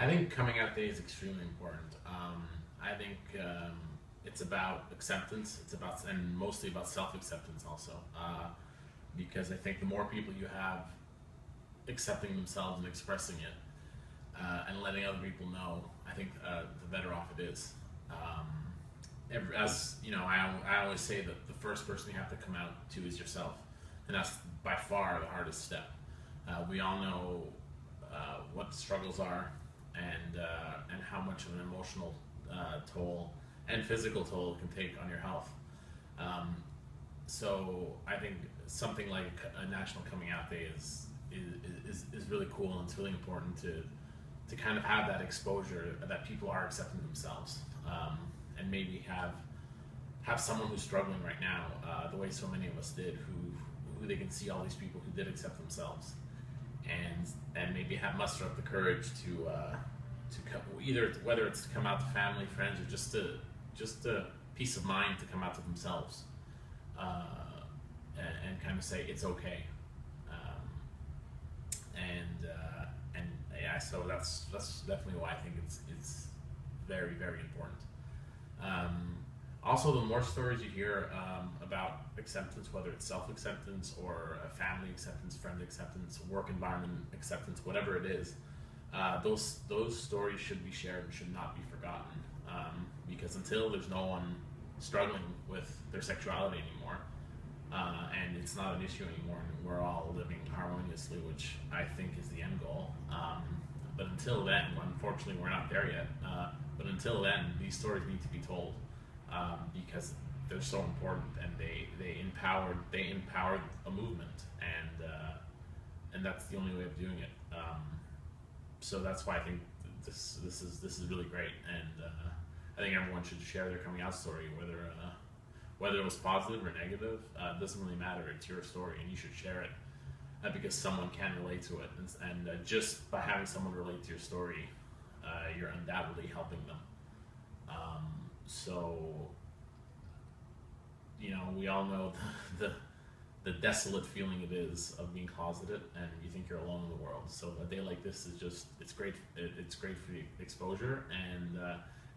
I think coming out day is extremely important. I think it's about acceptance. It's about and mostly about self acceptance also, because I think the more people you have accepting themselves and expressing it, and letting other people know, I think the better off it is. As you know, I always say that the first person you have to come out to is yourself, and that's by far the hardest step. We all know what the struggles are, and how much of an emotional toll and physical toll it can take on your health. Um, so I think something like a national coming out day is really cool, and it's really important to kind of have that exposure that people are accepting themselves, and maybe have someone who's struggling right now, the way so many of us did, who they can see all these people who did accept themselves, and maybe have muster up the courage to come, either whether it's to come out to family, friends, or just a peace of mind to come out to themselves, uh, and kind of say it's okay, and yeah, so that's definitely why I think it's very very important. Um, Also, the more stories you hear about acceptance, whether it's self acceptance or family acceptance, friend acceptance, work environment acceptance, whatever it is, those stories should be shared and should not be forgotten. Because until there's no one struggling with their sexuality anymore, and it's not an issue anymore, and we're all living harmoniously, which I think is the end goal. But until then, unfortunately, we're not there yet. But until then, these stories need to be told, because they're so important, and they empowered a movement, and that's the only way of doing it. So that's why I think this is really great, and I think everyone should share their coming out story, whether it was positive or negative. It doesn't really matter. It's your story, and you should share it, because someone can relate to it, and just by having someone relate to your story, you're undoubtedly helping them. So, we all know the the desolate feeling it is of being closeted, and you think you're alone in the world. So a day like this is just it's great. It's great for the exposure, and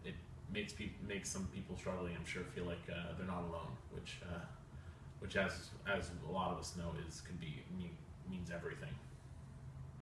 it makes some people struggling, I'm sure, feel like they're not alone, which as a lot of us know, is can be means everything.